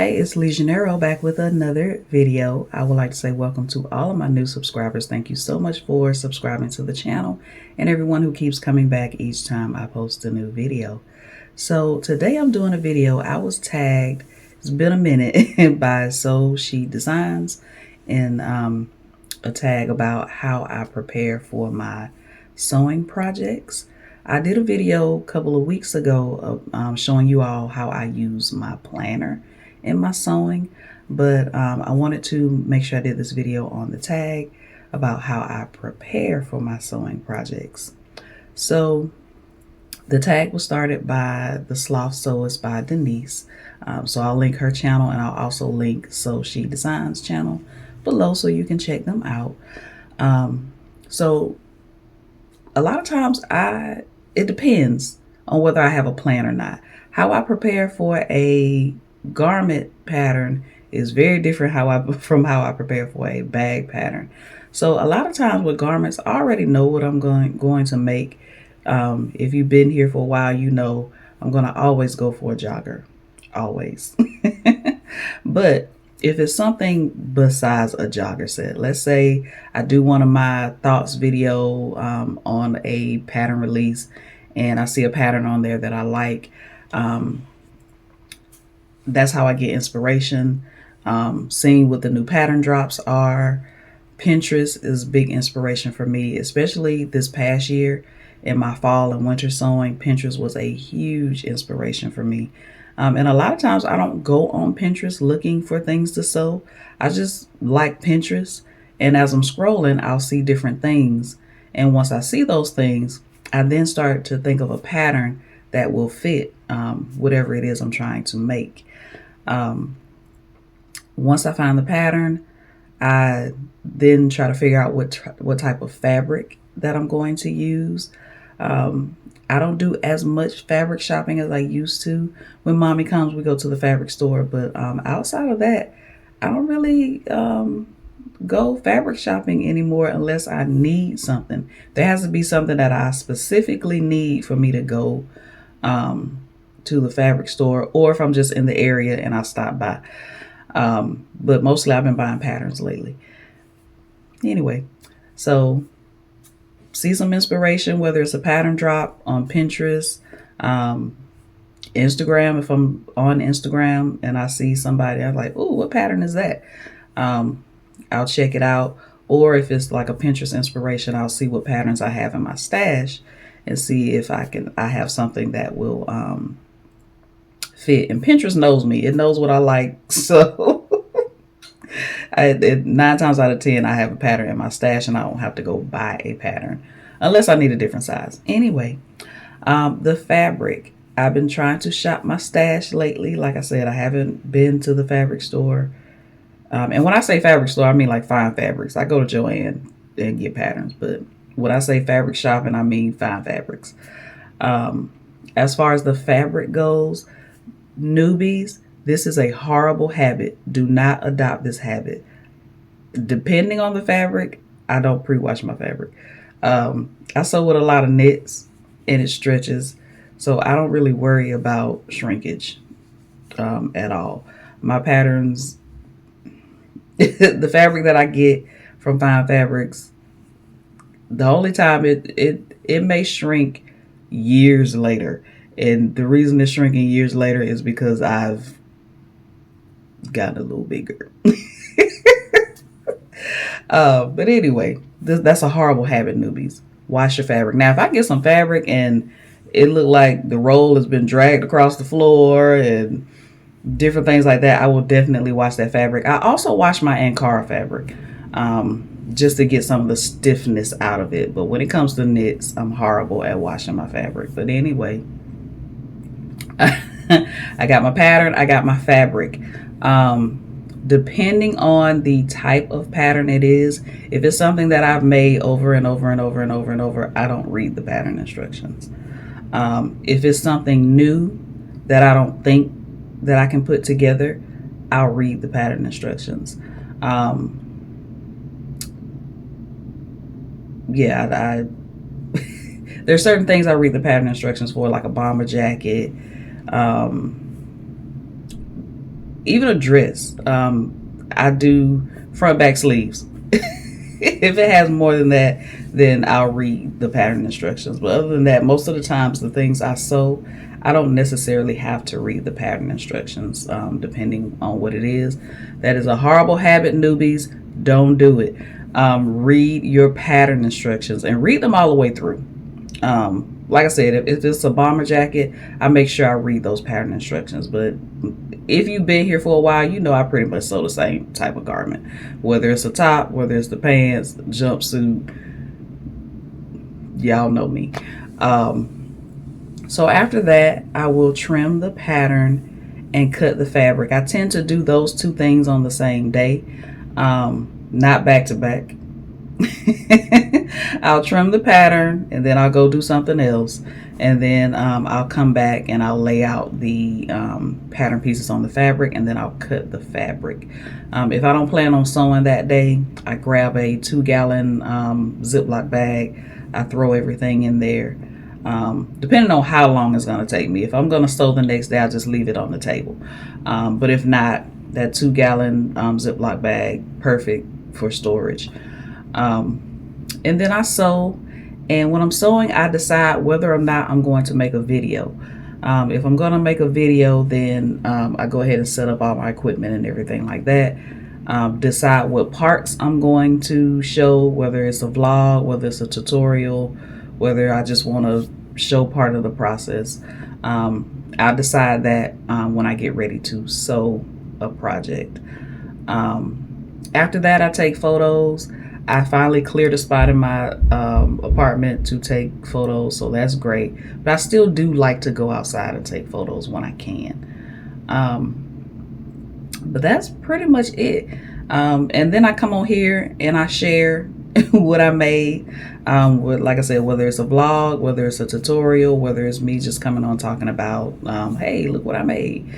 Hi, it's LeJanaro back with another video. I would like to say welcome to all of my new subscribers. Thank you so much for subscribing to the channel and everyone who keeps coming back each time I post a new video. So today I'm doing a video. I was tagged, it's been a minute, by So She Designs in a tag about how I prepare for my sewing projects. I did a video a couple of weeks ago of showing you all how I use my planner in my sewing, but I wanted to make sure I did this video on the tag about how I prepare for my sewing projects. So the tag was started by the Sloth Sewist by Denise. So I'll link her channel, and I'll also link So She Designs channel below so you can check them out. So a lot of times it depends on whether I have a plan or not. How I prepare for a garment pattern is very different from how I prepare for a bag pattern. So a lot of times with garments, I already know what I'm going to make. If you've been here for a while, you know I'm going to always go for a jogger, always. But if it's something besides a jogger set, let's say I do one of my thoughts video on a pattern release, and I see a pattern on there that I like. That's how I get inspiration. Seeing what the new pattern drops are. Pinterest is big inspiration for me, especially this past year in my fall and winter sewing. Pinterest was a huge inspiration for me. And a lot of times I don't go on Pinterest looking for things to sew. I just like Pinterest. And as I'm scrolling, I'll see different things. And once I see those things, I then start to think of a pattern that will fit whatever it is I'm trying to make. Once I find the pattern, I then try to figure out what type of fabric that I'm going to use. I don't do as much fabric shopping as I used to. When mommy comes, we go to the fabric store. But outside of that, I don't really go fabric shopping anymore unless I need something. There has to be something that I specifically need for me to go to the fabric store, or if I'm just in the area and I stop by. But mostly I've been buying patterns lately. Anyway, so see some inspiration, whether it's a pattern drop on Pinterest, Instagram. If I'm on Instagram and I see somebody, I'm like, "Ooh, what pattern is that?" I'll check it out. Or if it's like a Pinterest inspiration, I'll see what patterns I have in my stash and see if I have something that will fit. And Pinterest knows me. It knows what I like. So 9 times out of 10, I have a pattern in my stash and I don't have to go buy a pattern unless I need a different size. Anyway, the fabric. I've been trying to shop my stash lately. Like I said, I haven't been to the fabric store. And when I say fabric store, I mean like fine fabrics. I go to Joann and get patterns. But when I say fabric shopping, I mean fine fabrics. As far as the fabric goes, newbies, this is a horrible habit. Do not adopt this habit. Depending on the fabric, I don't pre-wash my fabric. I sew with a lot of knits and it stretches, so I don't really worry about shrinkage at all. My patterns, the fabric that I get from fine fabrics, the only time it may shrink years later. And the reason it's shrinking years later is because I've gotten a little bigger. But anyway, that's a horrible habit, newbies. Wash your fabric. Now, if I get some fabric and it looked like the roll has been dragged across the floor and different things like that, I will definitely wash that fabric. I also wash my Ankara fabric just to get some of the stiffness out of it. But when it comes to knits, I'm horrible at washing my fabric. But anyway, I got my pattern, I got my fabric. Depending on the type of pattern it is, if it's something that I've made over and over and over and over and over, I don't read the pattern instructions. If it's something new that I don't think that I can put together, I'll read the pattern instructions. Yeah, there's certain things I read the pattern instructions for, like a bomber jacket, even a dress. I do front back sleeves. If it has more than that, then I'll read the pattern instructions. But other than that, most of the times the things I sew, I don't necessarily have to read the pattern instructions, depending on what it is. That is a horrible habit, newbies. Don't do it. Read your pattern instructions and read them all the way through. Like I said, if it's a bomber jacket, I make sure I read those pattern instructions. But if you've been here for a while, you know I pretty much sew the same type of garment. Whether it's a top, whether it's the pants, the jumpsuit, y'all know me. So after that, I will trim the pattern and cut the fabric. I tend to do those two things on the same day, not back to back. I'll trim the pattern and then I'll go do something else, and then I'll come back and I'll lay out the pattern pieces on the fabric, and then I'll cut the fabric. If I don't plan on sewing that day, I grab a 2-gallon Ziploc bag. I throw everything in there, depending on how long it's going to take me. If I'm going to sew the next day, I'll just leave it on the table. But if not, that 2-gallon Ziploc bag, perfect for storage. And then I sew, and when I'm sewing, I decide whether or not I'm going to make a video. If I'm going to make a video, then I go ahead and set up all my equipment and everything like that. Decide what parts I'm going to show, whether it's a vlog, whether it's a tutorial, whether I just want to show part of the process. I'll decide that when I get ready to sew a project. After that, I take photos. I finally cleared a spot in my apartment to take photos, so that's great. But I still do like to go outside and take photos when I can. But that's pretty much it. And then I come on here and I share what I made. Like I said, whether it's a vlog, whether it's a tutorial, whether it's me just coming on talking about, hey, look what I made.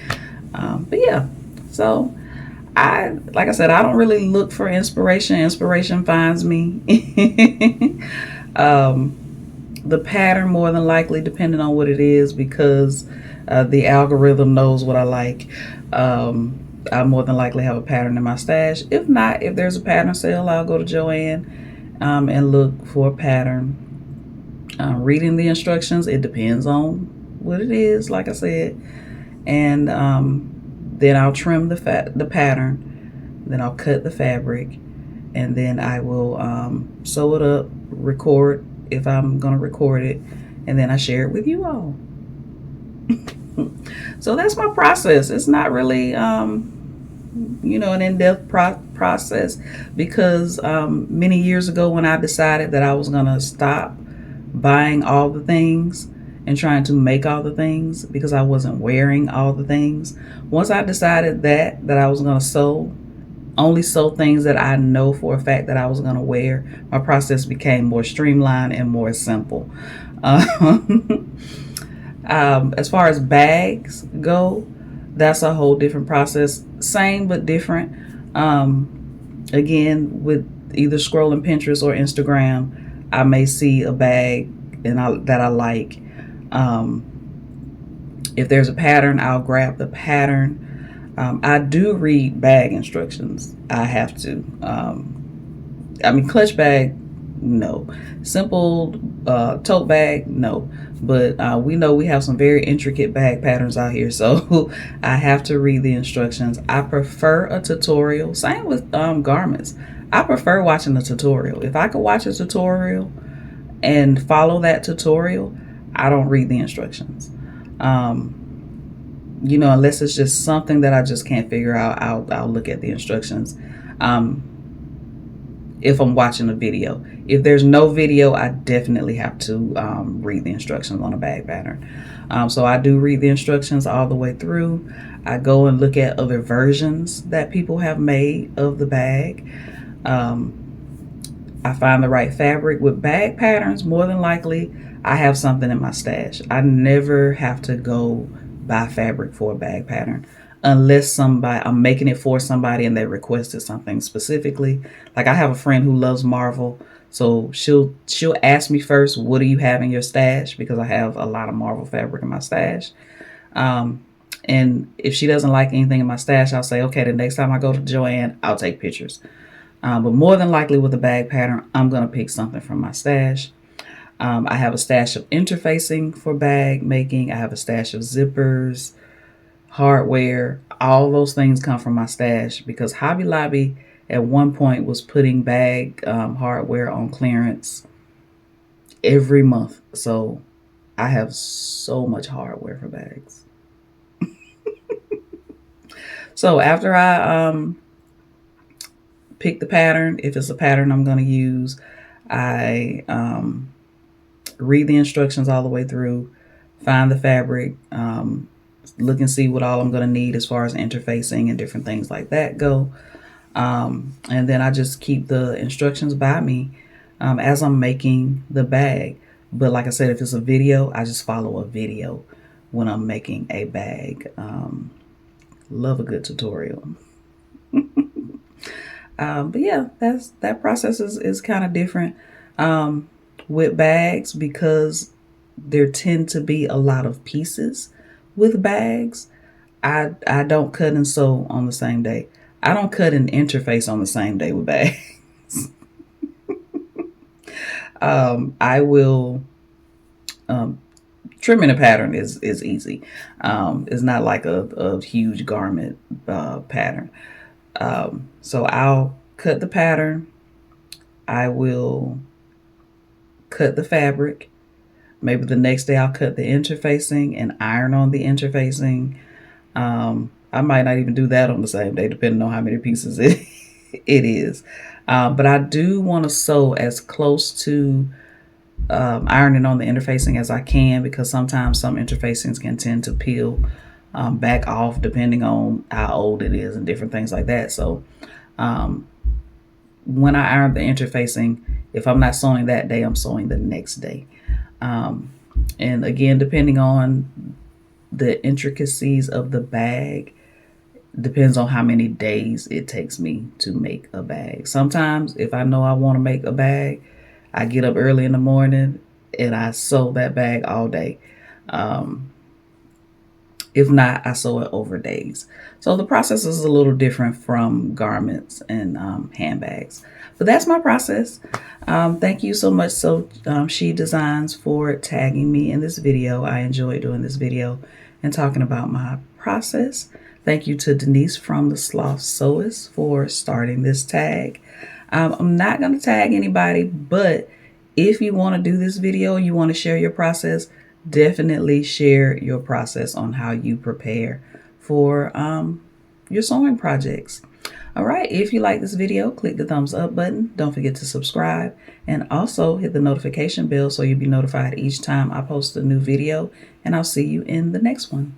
But yeah, so like I said, I don't really look for inspiration. Inspiration finds me. The pattern, more than likely, depending on what it is, because the algorithm knows what I like. I more than likely have a pattern in my stash. If not, if there's a pattern sale, I'll go to Joann and look for a pattern. Reading the instructions, it depends on what it is, like I said. And then I'll trim the pattern, then I'll cut the fabric, and then I will sew it up, record if I'm gonna record it, and then I share it with you all. So that's my process. It's not really an in-depth process, because many years ago when I decided that I was gonna stop buying all the things and trying to make all the things, because I wasn't wearing all the things. Once I decided that I was going to only sew things that I know for a fact that I was going to wear, my process became more streamlined and more simple. As far as bags go, that's a whole different process. Same but different. Again, with either scrolling Pinterest or Instagram, I may see a bag that I like. If there's a pattern, I'll grab the pattern. I do read bag instructions. I have to. Clutch bag, no. Simple tote bag, no. But we know we have some very intricate bag patterns out here, so I have to read the instructions. I prefer a tutorial. Same with garments. I prefer watching a tutorial. If I could watch a tutorial and follow that tutorial, I don't read the instructions. Unless it's just something that I just can't figure out, I'll look at the instructions. If I'm watching a video. If there's no video, I definitely have to read the instructions on a bag pattern. So I do read the instructions all the way through. I go and look at other versions that people have made of the bag. I find the right fabric. With bag patterns, more than likely, I have something in my stash. I never have to go buy fabric for a bag pattern unless I'm making it for somebody and they requested something specifically. Like, I have a friend who loves Marvel, so she'll ask me first, what do you have in your stash? Because I have a lot of Marvel fabric in my stash. And if she doesn't like anything in my stash, I'll say, okay, the next time I go to Joann, I'll take pictures. But more than likely with the bag pattern, I'm going to pick something from my stash. I have a stash of interfacing for bag making. I have a stash of zippers, hardware. All those things come from my stash because Hobby Lobby at one point was putting bag hardware on clearance every month. So I have so much hardware for bags. So after I pick the pattern, if it's a pattern I'm going to use, I read the instructions all the way through, find the fabric, look and see what all I'm going to need as far as interfacing and different things like that go. And then I just keep the instructions by me as I'm making the bag. But like I said, if it's a video, I just follow a video when I'm making a bag. Love a good tutorial. But yeah, that process is kind of different with bags because there tend to be a lot of pieces with bags. I don't cut and sew on the same day. I don't cut and interface on the same day with bags. I will trimming a pattern is easy. It's not like a huge garment pattern. So I'll cut the pattern. I will cut the fabric. Maybe the next day I'll cut the interfacing and iron on the interfacing. I might not even do that on the same day, depending on how many pieces it is. But I do want to sew as close to ironing on the interfacing as I can, because sometimes some interfacings can tend to peel back off depending on how old it is and different things like that. So when I iron the interfacing, if I'm not sewing that day, I'm sewing the next day. And again, depending on the intricacies of the bag, depends on how many days it takes me to make a bag. Sometimes if I know I want to make a bag, I get up early in the morning and I sew that bag all day. If not, I sew it over days. So the process is a little different from garments and handbags. But that's my process. Thank you so much, She Designs, for tagging me in this video. I enjoyed doing this video and talking about my process. Thank you to Denise from the Sloth Sewist for starting this tag. I'm not going to tag anybody, but if you want to do this video, you want to share your process, definitely share your process on how you prepare for your sewing projects. All right, if you like this video, click the thumbs up button. Don't forget to subscribe and also hit the notification bell so you'll be notified each time I post a new video, and I'll see you in the next one.